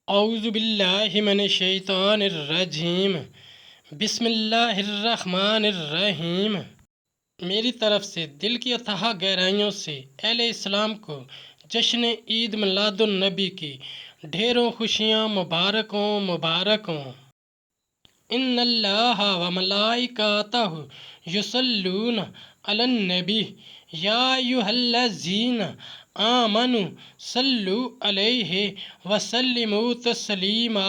اعوذ باللہ من الشیطان الرجیم، بسم اللہ الرحمن الرحیم۔ میری طرف سے دل کی اتھاہ گہرائیوں سے اہل اسلام کو جشن عید میلاد النبی کی ڈھیروں خوشیاں مبارک ہوں۔ ان اللہ و ملائکتہ یصلون علی النبی یا ایھا الذین آمنوا صلوا علیہ وسلموا تسلیما۔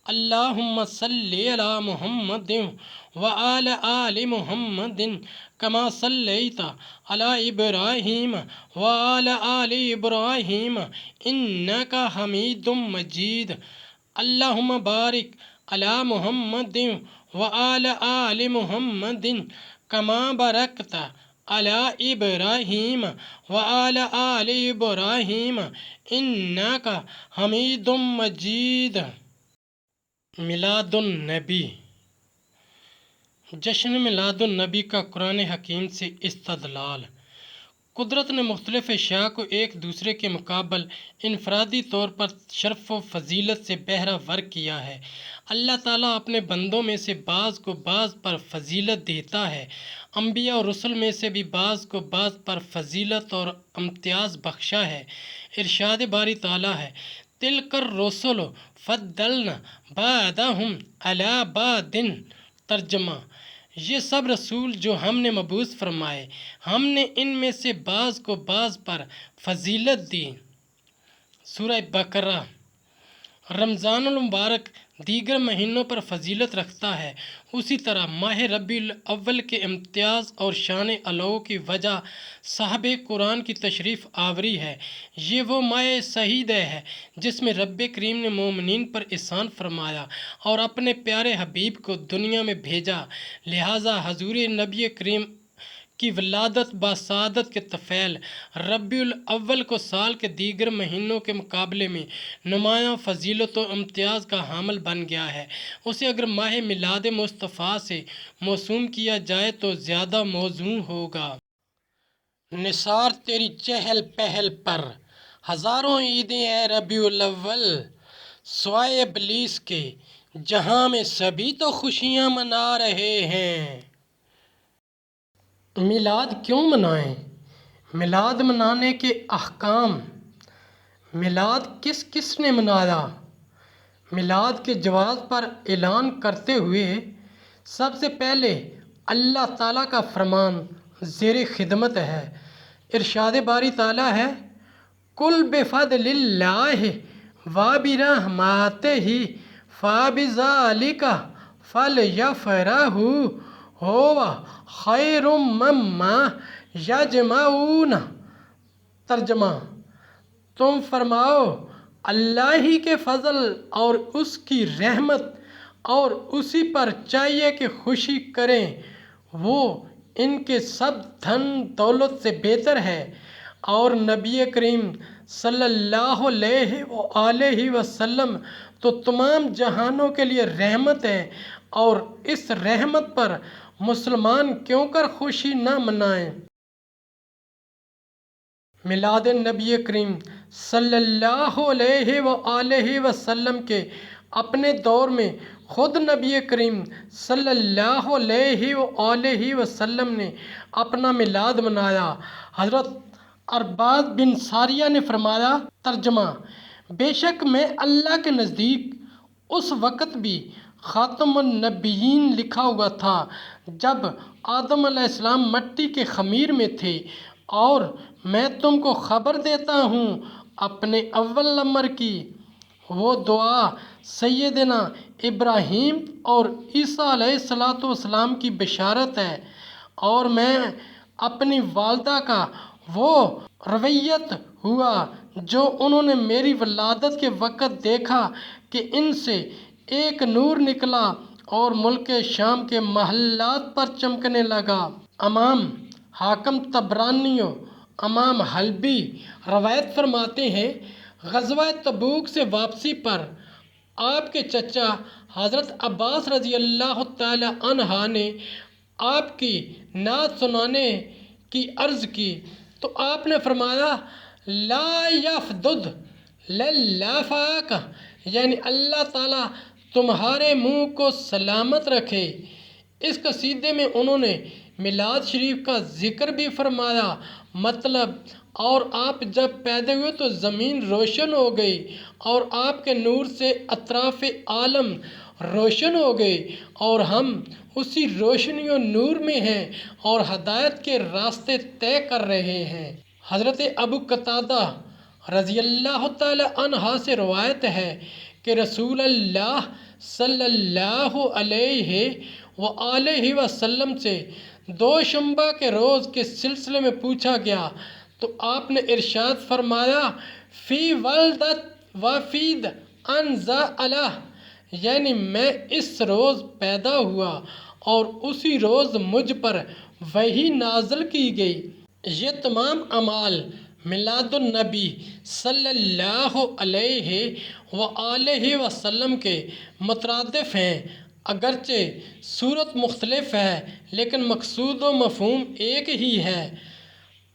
اللہم صلی علی محمد وعلی آل محمد کما صلیت علی ابراہیم وعلی آل ابراہیم انک حمید مجید۔ اللہم بارک علی محمد وعلی آل محمد کما بارکت علی ابراہیم وعلی آل ابراہیم انک حمید مجید۔ میلاد النبی، جشن میلاد النبی کا قرآن حکیم سے استدلال۔ قدرت نے مختلف اشیاء کو ایک دوسرے کے مقابل انفرادی طور پر شرف و فضیلت سے بہرہ ور کیا ہے۔ اللہ تعالیٰ اپنے بندوں میں سے بعض کو بعض پر فضیلت دیتا ہے۔ انبیاء اور رسل میں سے بھی بعض کو بعض پر فضیلت اور امتیاز بخشا ہے۔ ارشاد باری تعالیٰ ہے، تِلْکَ الرُّسُلُ فَضَّلْنَا بَعْضَهُمْ عَلَىٰ بَعْضٍ۔ ترجمہ، یہ سب رسول جو ہم نے مبعوث فرمائے، ہم نے ان میں سے بعض کو بعض پر فضیلت دی۔ سورہ بقرہ۔ رمضان المبارک دیگر مہینوں پر فضیلت رکھتا ہے، اسی طرح ماہ ربیع الاول کے امتیاز اور شان علو کی وجہ صاحب قرآن کی تشریف آوری ہے۔ یہ وہ ماہ سعید ہے جس میں رب کریم نے مومنین پر احسان فرمایا اور اپنے پیارے حبیب کو دنیا میں بھیجا، لہٰذا حضور نبی کریم کی ولادت بسعادت کے طفیل ربیع الاول کو سال کے دیگر مہینوں کے مقابلے میں نمایاں فضیلت و امتیاز کا حامل بن گیا ہے۔ اسے اگر ماہ میلاد مصطفیٰ سے موسوم کیا جائے تو زیادہ موزوں ہوگا۔ نثار تیری چہل پہل پر ہزاروں عیدیں اے ربیع الاول، سوائے ابلیس کے جہاں میں سبھی تو خوشیاں منا رہے ہیں۔ میلاد کیوں منائیں؟ میلاد منانے کے احکام۔ میلاد کس کس نے منایا؟ میلاد کے جواز پر اعلان کرتے ہوئے سب سے پہلے اللہ تعالیٰ کا فرمان زیر خدمت ہے۔ ارشاد باری تعالیٰ ہے، قُلْ بِفَضْلِ اللہِ وَبِرَحْمَتِهِ فَبِذَلِكَ فَلْيَفْرَحُوا هُوَ خَيْرٌ مِّمَّا يَجْمَعُونَ۔ ترجمہ، تم فرماؤ، اللہ ہی کے فضل اور اس کی رحمت اور اسی پر چاہیے کہ خوشی کریں، وہ ان کے سب دھن دولت سے بہتر ہے۔ اور نبی کریم صلی اللہ علیہ وآلہ وسلم تو تمام جہانوں کے لیے رحمت ہے، اور اس رحمت پر مسلمان کیوں کر خوشی نہ منائیں۔ میلاد نبی کریم صلی اللہ علیہ وآلہ وسلم کے اپنے دور میں خود نبی کریم صلی اللہ علیہ وآلہ وسلم نے اپنا میلاد منایا۔ حضرت عرباض بن ساریہ نے فرمایا، ترجمہ، بے شک میں اللہ کے نزدیک اس وقت بھی خاتم النبیین لکھا ہوا تھا جب آدم علیہ السلام مٹی کے خمیر میں تھے، اور میں تم کو خبر دیتا ہوں اپنے اول نمبر کی وہ دعا سیدنا ابراہیم اور عیسیٰ علیہ السلام کی بشارت ہے، اور میں اپنی والدہ کا وہ رویت ہوا جو انہوں نے میری ولادت کے وقت دیکھا کہ ان سے ایک نور نکلا اور ملک شام کے محلات پر چمکنے لگا۔ امام حاکم طبرانی و امام حلبی روایت فرماتے ہیں، غزوہ تبوک سے واپسی پر آپ کے چچا حضرت عباس رضی اللہ تعالی عنہ نے آپ کی نعت سنانے کی عرض کی تو آپ نے فرمایا، لا یفدد للافاق یعنی اللہ تعالیٰ تمہارے منہ کو سلامت رکھے۔ اس قصیدے میں انہوں نے میلاد شریف کا ذکر بھی فرمایا، مطلب اور آپ جب پیدا ہوئے تو زمین روشن ہو گئی اور آپ کے نور سے اطراف عالم روشن ہو گئے، اور ہم اسی روشنی و نور میں ہیں اور ہدایت کے راستے طے کر رہے ہیں۔ حضرت ابو قتادہ رضی اللہ تعالی عنہ سے روایت ہے کہ رسول اللہ صلی اللہ علیہ وآلہ وسلم سے دوشنبہ کے روز کے سلسلے میں پوچھا گیا تو آپ نے ارشاد فرمایا فی ولدت وفید انزالہ، یعنی میں اس روز پیدا ہوا اور اسی روز مجھ پر وحی نازل کی گئی۔ یہ تمام اعمال میلاد النبی صلی اللہ علیہ وآلہ وسلم کے مترادف ہیں، اگرچہ صورت مختلف ہے لیکن مقصود و مفہوم ایک ہی ہے۔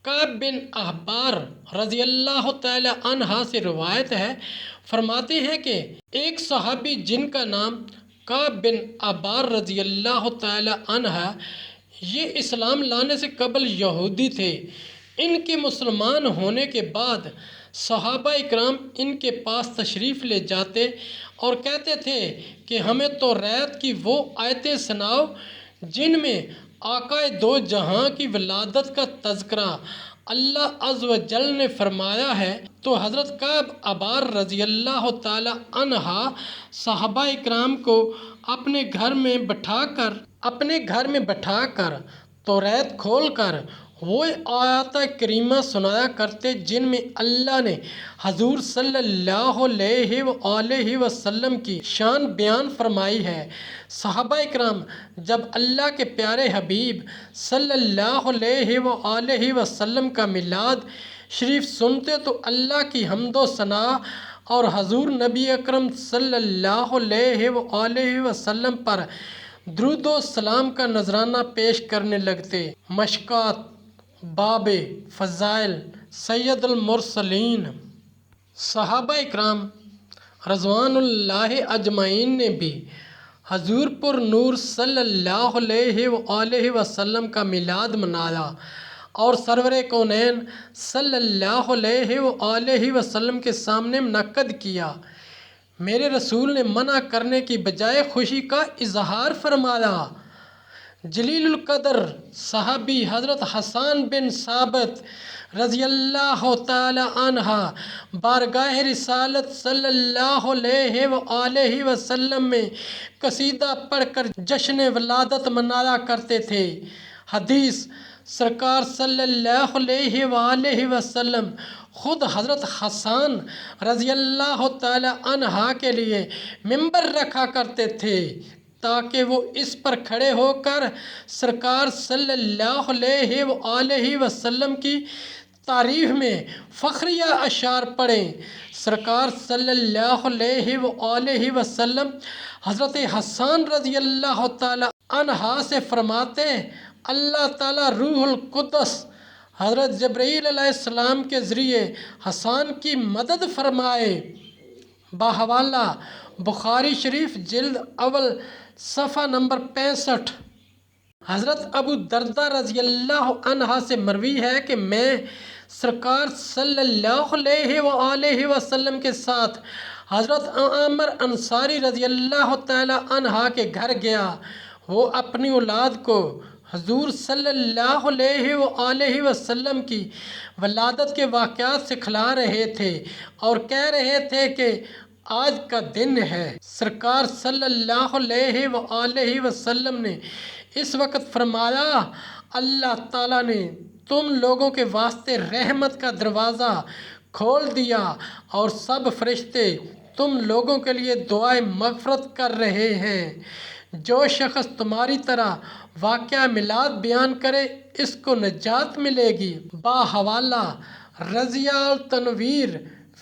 کعب بن احبار رضی اللہ تعالی عنہ سے روایت ہے، فرماتے ہیں کہ ایک صحابی جن کا نام کعب بن احبار رضی اللہ تعالی عنہ، یہ اسلام لانے سے قبل یہودی تھے۔ ان کے مسلمان ہونے کے بعد صحابہ اکرام ان کے پاس تشریف لے جاتے اور کہتے تھے کہ ہمیں توریت کی وہ آیتیں سناؤ جن میں آقائے دو جہاں کی ولادت کا تذکرہ اللہ عز و جل نے فرمایا ہے۔ تو حضرت کعب احبار رضی اللہ تعالی عنہ صحابہ اکرام کو اپنے گھر میں بٹھا کر توریت کھول کر وہ آیات کریمہ سنایا کرتے جن میں اللہ نے حضور صلی اللہ علیہ وآلہ وسلم کی شان بیان فرمائی ہے۔ صحابہ اکرام جب اللہ کے پیارے حبیب صلی اللہ علیہ وآلہ وسلم کا میلاد شریف سنتے تو اللہ کی حمد و ثنا اور حضور نبی اکرم صلی اللہ علیہ وآلہ وسلم پر درود و سلام کا نذرانہ پیش کرنے لگتے۔ مشکات باب فضائل سید المرسلین۔ صحابہ اکرام رضوان اللہ اجمعین نے بھی حضور پر نور صلی اللہ علیہ وآلہ وسلم کا میلاد منایا اور سرور کونین صلی اللہ علیہ وآلہ وسلم کے سامنے منعقد کیا۔ میرے رسول نے منع کرنے کی بجائے خوشی کا اظہار فرمایا۔ جلیل القدر صحابی حضرت حسان بن ثابت رضی اللہ تعالی عنہ بارگاہ رسالت صلی اللہ علیہ وآلہ وسلم میں قصیدہ پڑھ کر جشن ولادت منایا کرتے تھے۔ حدیث سرکار صلی اللہ علیہ وآلہ وسلم خود حضرت حسان رضی اللہ تعالی عنہ کے لیے ممبر رکھا کرتے تھے تاکہ وہ اس پر کھڑے ہو کر سرکار صلی اللہ علیہ وآلہ وسلم کی تعریف میں فخریہ اشعار پڑھیں۔ سرکار صلی اللہ علیہ وآلہ وسلم حضرت حسان رضی اللہ تعالی عنہ سے فرماتے اللہ تعالی روح القدس حضرت جبرائیل علیہ السلام کے ذریعے حسان کی مدد فرمائے۔ بحوالہ بخاری شریف جلد اول صفحہ نمبر 65۔ حضرت ابو درداء رضی اللہ عنہ سے مروی ہے کہ میں سرکار صلی اللہ علیہ وآلہ وسلم کے ساتھ حضرت عامر انصاری رضی اللہ تعالی عنہ کے گھر گیا۔ وہ اپنی اولاد کو حضور صلی اللہ علیہ وآلہ وسلم کی ولادت کے واقعات سکھلا رہے تھے اور کہہ رہے تھے کہ آج کا دن ہے۔ سرکار صلی اللہ علیہ وآلہ وسلم نے اس وقت فرمایا اللہ تعالیٰ نے تم لوگوں کے واسطے رحمت کا دروازہ کھول دیا اور سب فرشتے تم لوگوں کے لیے دعائے مغفرت کر رہے ہیں۔ جو شخص تمہاری طرح واقعہ میلاد بیان کرے اس کو نجات ملے گی۔ بحوالہ رضیہ التنویر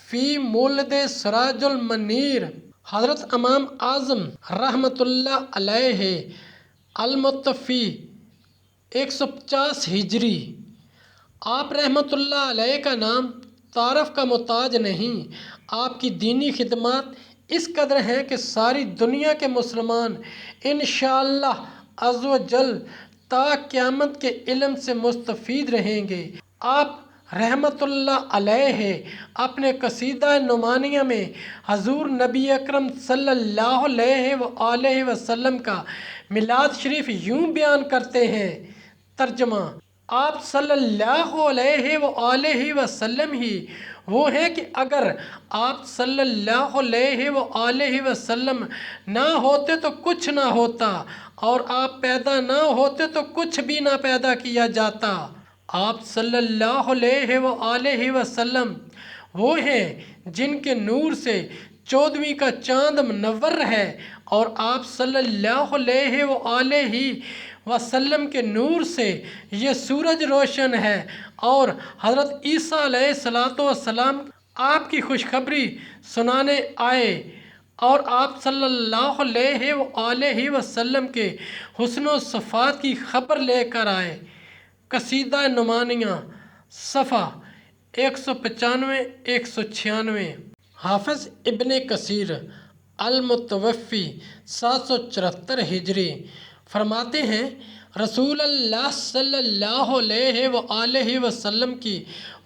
فی مولد سراج المنیر۔ حضرت امام اعظم رحمۃ اللہ علیہ المتوفی 150 ہجری۔ آپ رحمۃ اللہ علیہ کا نام تعارف کا محتاج نہیں۔ آپ کی دینی خدمات اس قدر ہیں کہ ساری دنیا کے مسلمان انشاءاللہ عز و جل تا قیامت کے علم سے مستفید رہیں گے۔ آپ رحمت اللہ علیہ اپنے قصیدہ نعمانیہ میں حضور نبی اکرم صلی اللہ علیہ وآلہ وسلم کا میلاد شریف یوں بیان کرتے ہیں، ترجمہ: آپ صلی اللہ علیہ وآلہ وسلم ہی وہ ہیں کہ اگر آپ صلی اللہ علیہ وآلہ وسلم نہ ہوتے تو کچھ نہ ہوتا، اور آپ پیدا نہ ہوتے تو کچھ بھی نہ پیدا کیا جاتا۔ آپ صلی اللہ علیہ وآلہ وسلم وہ ہیں جن کے نور سے 14ویں کا چاند منور ہے، اور آپ صلی اللہ علیہ وآلہ وسلم کے نور سے یہ سورج روشن ہے، اور حضرت عیسیٰ علیہ السلام آپ کی خوشخبری سنانے آئے، اور آپ صلی اللہ علیہ وآلہ وسلم کے حسن و صفات کی خبر لے کر آئے۔ قصیدہ نعمانیہ صفحہ 195 196۔ حافظ ابن کثیر المتوفی 774 ہجری فرماتے ہیں، رسول اللہ صلی اللہ علیہ وآلہ وسلم کی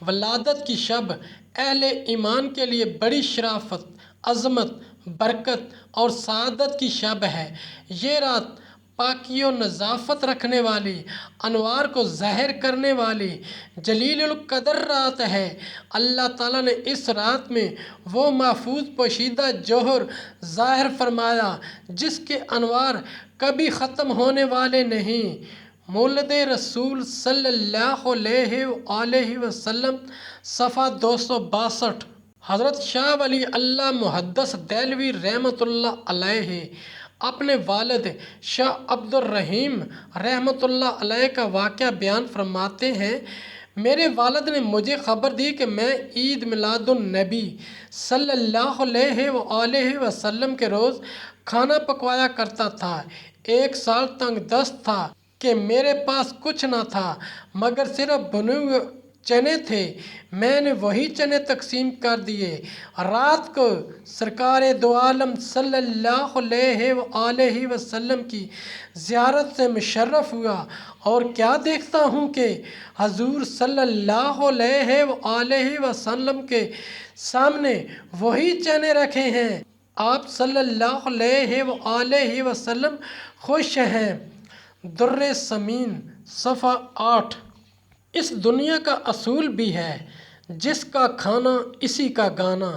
ولادت کی شب اہل ایمان کے لیے بڑی شرافت، عظمت، برکت اور سعادت کی شب ہے۔ یہ رات پاکی و نظافت رکھنے والی، انوار کو ظاہر کرنے والی جلیل القدر رات ہے۔ اللہ تعالیٰ نے اس رات میں وہ محفوظ پوشیدہ جوہر ظاہر فرمایا جس کے انوار کبھی ختم ہونے والے نہیں۔ مولد رسول صلی اللہ علیہ وآلہ وسلم صفحہ 262۔ حضرت شاہ ولی اللہ محدث دہلوی رحمۃ اللہ علیہ اپنے والد شاہ عبد الرحیم رحمۃ اللہ علیہ کا واقعہ بیان فرماتے ہیں، میرے والد نے مجھے خبر دی کہ میں عید میلاد النبی صلی اللہ علیہ وآلہ وسلم کے روز کھانا پکوایا کرتا تھا۔ 1 سال تنگ دست تھا کہ میرے پاس کچھ نہ تھا مگر صرف بنے ہوئے چنے تھے۔ میں نے وہی چنے تقسیم کر دیے۔ رات کو سرکار دو عالم صلی اللہ علیہ وآلہ وسلم کی زیارت سے مشرف ہوا، اور کیا دیکھتا ہوں کہ حضور صلی اللہ علیہ وآلہ وسلم کے سامنے وہی چنے رکھے ہیں۔ آپ صلی اللہ علیہ وآلہ وسلم خوش ہیں۔ در ثمین صفحہ 8۔ اس دنیا کا اصول بھی ہے، جس کا کھانا اسی کا گانا،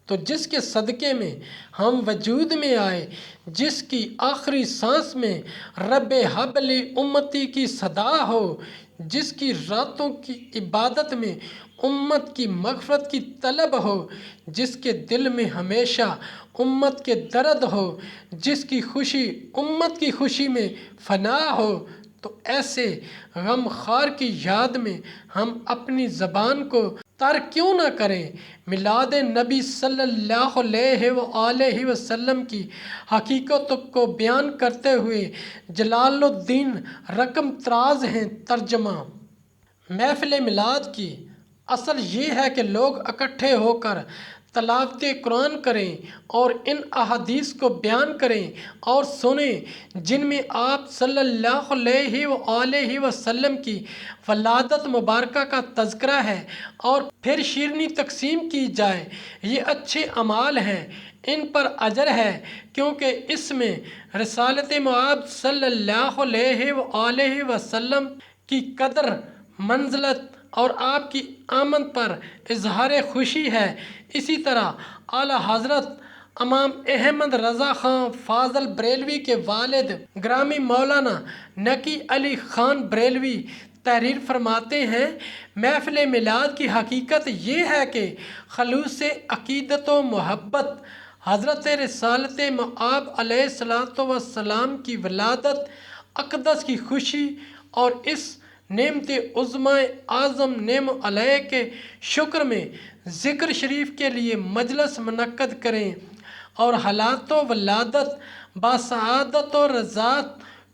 تو جس کے صدقے میں ہم وجود میں آئے، جس کی آخری سانس میں رب حب لی امتی کی صدا ہو، جس کی راتوں کی عبادت میں امت کی مغفرت کی طلب ہو، جس کے دل میں ہمیشہ امت کے درد ہو، جس کی خوشی امت کی خوشی میں فنا ہو، تو ایسے غم خوار کی یاد میں ہم اپنی زبان کو تر کیوں نہ کریں۔ میلاد نبی صلی اللہ علیہ وآلہ وسلم کی حقیقت کو بیان کرتے ہوئے جلال الدین رقم طراز ہیں، ترجمہ: محفل میلاد کی اصل یہ ہے کہ لوگ اکٹھے ہو کر تلاوت قرآن کریں اور ان احادیث کو بیان کریں اور سنیں جن میں آپ صلی اللہ علیہ وآلہ وسلم کی ولادت مبارکہ کا تذکرہ ہے، اور پھر شیرنی تقسیم کی جائے۔ یہ اچھے اعمال ہیں، ان پر اجر ہے، کیونکہ اس میں رسالت مآب صلی اللہ علیہ وآلہ وسلم کی قدر، منزلت اور آپ کی آمد پر اظہار خوشی ہے۔ اسی طرح اعلیٰ حضرت امام احمد رضا خان فاضل بریلوی کے والد گرامی مولانا نقی علی خان بریلوی تحریر فرماتے ہیں، محفل میلاد کی حقیقت یہ ہے کہ خلوص عقیدت و محبت، حضرت رسالت مآب علیہ السلام کی ولادت اقدس کی خوشی اور اس نعمت عظمائے اعظم نعم علیہ کے شکر میں ذکر شریف کے لیے مجلس منعقد کریں، اور حالات و ولادت باسعادت و رضات،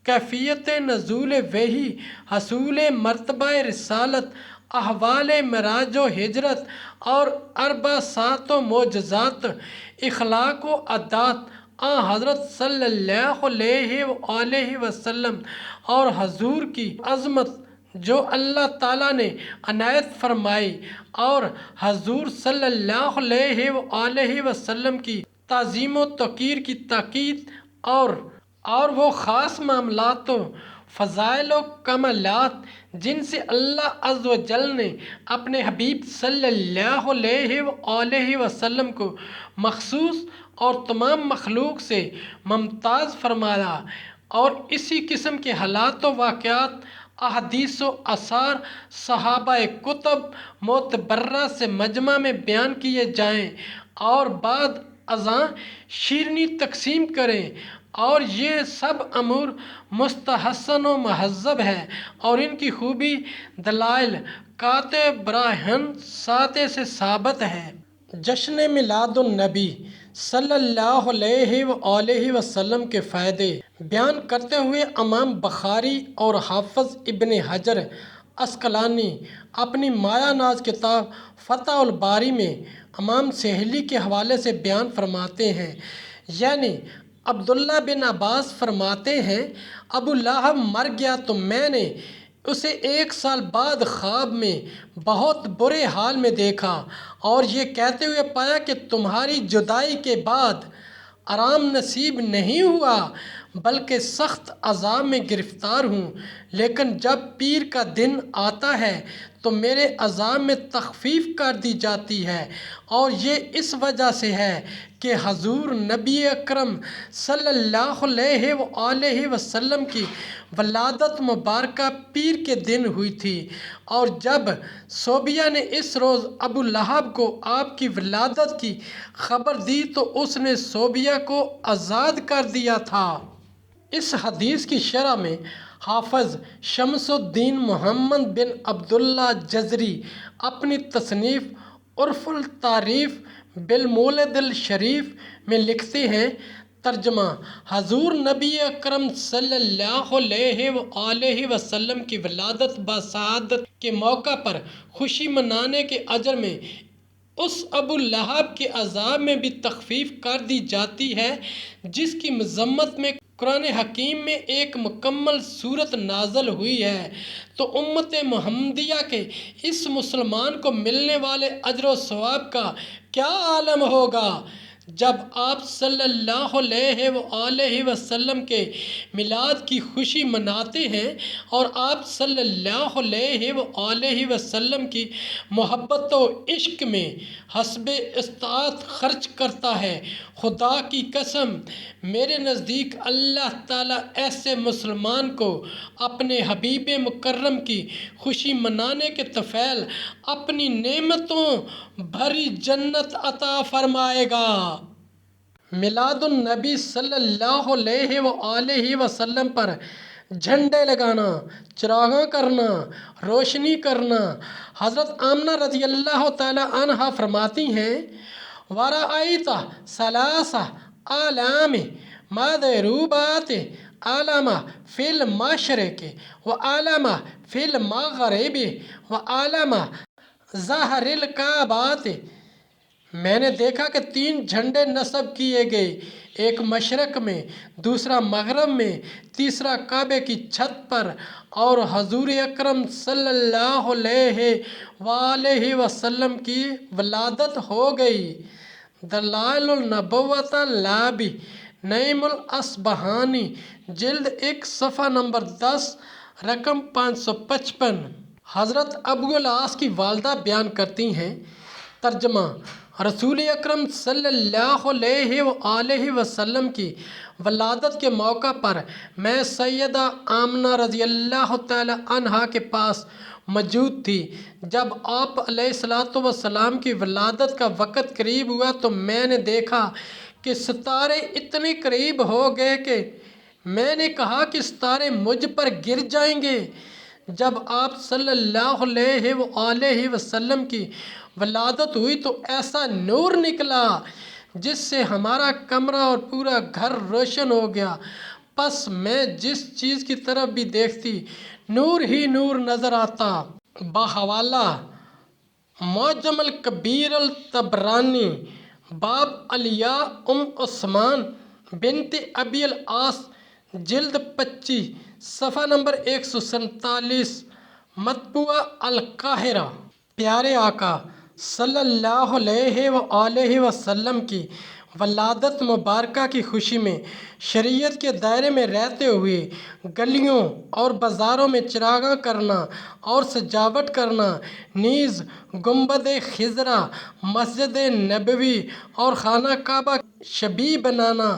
کیفیت نزول وحی، حصول مرتبہ رسالت احوال معراج و ہجرت اور اربع سات و معجزات، اخلاق و عادات حضرت صلی اللہ علیہ وآلہ وسلم اور حضور کی عظمت جو اللہ تعالیٰ نے عنایت فرمائی، اور حضور صلی اللہ علیہ وآلہ وسلم کی تعظیم و توقیر کی تاکید، اور وہ خاص معاملات و فضائل و کمالات جن سے اللہ عز و جل نے اپنے حبیب صلی اللہ علیہ وآلہ وسلم کو مخصوص اور تمام مخلوق سے ممتاز فرمایا، اور اسی قسم کے حالات و واقعات احادیث و آثار صحابہ کتب معتبرہ سے مجمع میں بیان کیے جائیں اور بعد ازاں شیرینی تقسیم کریں، اور یہ سب امور مستحسن و مہذب ہے، اور ان کی خوبی دلائل قاطع براہین ساطع سے ثابت ہے۔ جشن میلاد النبی صلی اللہ علیہ وآلہ وسلم کے فائدے بیان کرتے ہوئے امام بخاری اور حافظ ابن حجر عسقلانی اپنی مایہ ناز کتاب فتح الباری میں امام سہیلی کے حوالے سے بیان فرماتے ہیں، یعنی عبداللہ بن عباس فرماتے ہیں، ابو لہب مر گیا تو میں نے اسے 1 سال بعد خواب میں بہت برے حال میں دیکھا، اور یہ کہتے ہوئے پایا کہ تمہاری جدائی کے بعد آرام نصیب نہیں ہوا بلکہ سخت عذاب میں گرفتار ہوں، لیکن جب پیر کا دن آتا ہے تو میرے عذاب میں تخفیف کر دی جاتی ہے، اور یہ اس وجہ سے ہے کہ حضور نبی اکرم صلی اللہ علیہ وآلہ وسلم کی ولادت مبارکہ پیر کے دن ہوئی تھی، اور جب صوبیہ نے اس روز ابو لہب کو آپ کی ولادت کی خبر دی تو اس نے صوبیہ کو آزاد کر دیا تھا۔ اس حدیث کی شرح میں حافظ شمس الدین محمد بن عبداللہ جزری اپنی تصنیف عرف التعریف بالمولد الشریف میں لکھتے ہیں، ترجمہ: حضور نبی اکرم صلی اللہ علیہ وآلہ وسلم کی ولادت بسعادت کے موقع پر خوشی منانے کے اجر میں اس ابو لہب کے عذاب میں بھی تخفیف کر دی جاتی ہے جس کی مذمت میں قرآن حکیم میں ایک مکمل صورت نازل ہوئی ہے، تو امت محمدیہ کے اس مسلمان کو ملنے والے اجر و ثواب کا کیا عالم ہوگا جب آپ صلی اللہ علیہ وآلہ وسلم کے میلاد کی خوشی مناتے ہیں اور آپ صلی اللہ علیہ وآلہ وسلم کی محبت و عشق میں حسب استطاعت خرچ کرتا ہے۔ خدا کی قسم، میرے نزدیک اللہ تعالیٰ ایسے مسلمان کو اپنے حبیب مکرم کی خوشی منانے کے طفیل اپنی نعمتوں بھری جنت عطا فرمائے گا۔ میلاد النبی صلی اللہ علیہ وآلہ وسلم پر جھنڈے لگانا، چراغاں کرنا، روشنی کرنا۔ حضرت آمنہ رضی اللہ تعالی عنہا فرماتی ہیں، وَرَأَيْتَ ثَلَاثَ أَعْلَامٍ مَضْرُوبَاتٍ عَلَامَ فِي الْمَشْرِقِ وَعَلَامَ فِي الْمَغْرِبِ وَعَلَامَ ظَہْرِ الْکَعْبَةِ۔ میں نے دیکھا کہ 3 جھنڈے نصب کیے گئے، ایک مشرق میں، دوسرا مغرب میں، تیسرا کعبے کی چھت پر، اور حضور اکرم صلی اللہ علیہ وآلہ وسلم کی ولادت ہو گئی۔ دلائل النبوت لابی نعیم الاصبہانی، جلد 1 صفحہ نمبر 10، رقم 555۔ حضرت ابو العاص کی والدہ بیان کرتی ہیں، ترجمہ: رسول اکرم صلی اللہ علیہ وآلہ وسلم کی ولادت کے موقع پر میں سیدہ آمنہ رضی اللہ تعالی عنہا کے پاس موجود تھی۔ جب آپ علیہ الصلوۃ والسلام کی ولادت کا وقت قریب ہوا تو میں نے دیکھا کہ ستارے اتنے قریب ہو گئے کہ میں نے کہا کہ ستارے مجھ پر گر جائیں گے۔ جب آپ صلی اللہ علیہ وآلہ وسلم کی ولادت ہوئی تو ایسا نور نکلا جس سے ہمارا کمرہ اور پورا گھر روشن ہو گیا، پس میں جس چیز کی طرف بھی دیکھتی نور ہی نور نظر آتا۔ بحوالہ معجم الکبیر الطبرانی باب علیہ عثمان بنت ابی العاص جلد 25 صفحہ نمبر 147 مطبوعہ القاہرہ۔ پیارے آقا صلی اللہ علیہ وآلہ وسلم کی ولادت مبارکہ کی خوشی میں شریعت کے دائرے میں رہتے ہوئے گلیوں اور بازاروں میں چراغاں کرنا اور سجاوٹ کرنا، نیز گنبد خضرا، مسجد نبوی اور خانہ کعبہ شبیہ بنانا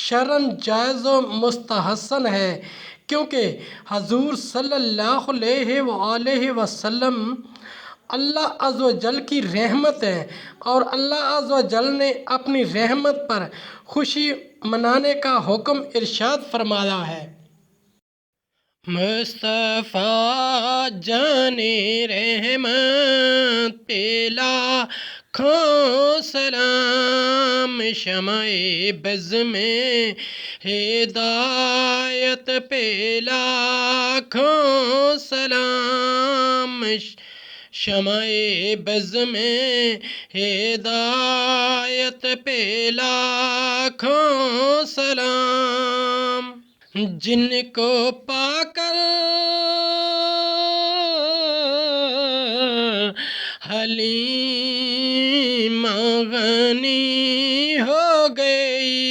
شرعاً جائز و مستحسن ہے، کیونکہ حضور صلی اللہ علیہ وآلہ وسلم اللہ عز و جل کی رحمت ہے، اور اللہ عز و جل نے اپنی رحمت پر خوشی منانے کا حکم ارشاد فرمایا ہے۔ مصطفیٰ جان رحمت پہ لاکھوں سلام، شمع بز میں ہدایت پہ لاکھوں سلام، شمع بز میں ہدایت پہ لاکھوں سلام، جن کو پا کر حلیمہ غنی ہو گئی،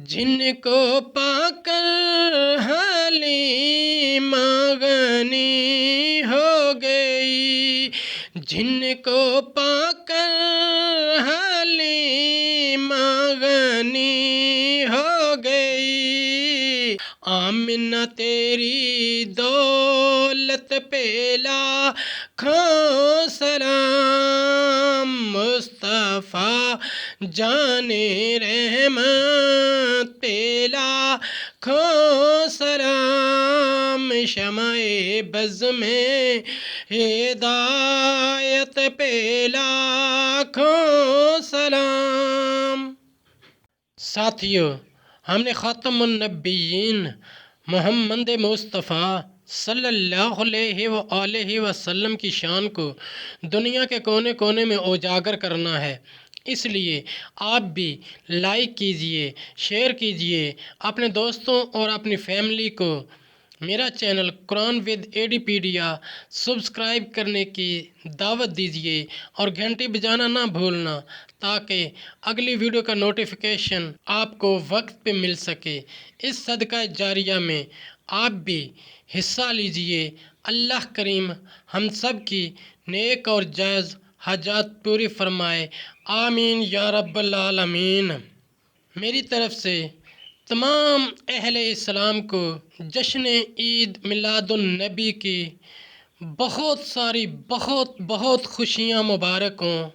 جن کو پا کر حلیمہ غنی ہو گئی، جن کو پا کر حلیمہ غنی ہو گئی، آمنہ تیری دولت پہ لاکھوں سلام، مصطفیٰ جان رحمت پہ لاکھوں سلام، شمع بز میں ہدایت پہ لاکھوں سلام۔ ساتھیو، ہم نے خاتم النبیین محمد مصطفیٰ صلی اللہ علیہ وآلہ وسلم کی شان کو دنیا کے کونے کونے میں اجاگر کرنا ہے، اس لیے آپ بھی لائک کیجئے، شیئر کیجئے، اپنے دوستوں اور اپنی فیملی کو میرا چینل قرآن ود ایڈیپیڈیا سبسکرائب کرنے کی دعوت دیجئے اور گھنٹی بجانا نہ بھولنا، تاکہ اگلی ویڈیو کا نوٹیفیکیشن آپ کو وقت پہ مل سکے۔ اس صدقہ جاریہ میں آپ بھی حصہ لیجئے۔ اللہ کریم ہم سب کی نیک اور جائز حاجات پوری فرمائے، آمین یا رب العالمین۔ میری طرف سے تمام اہل اسلام کو جشن عید میلاد النبی کی بہت ساری بہت خوشیاں مبارک ہوں۔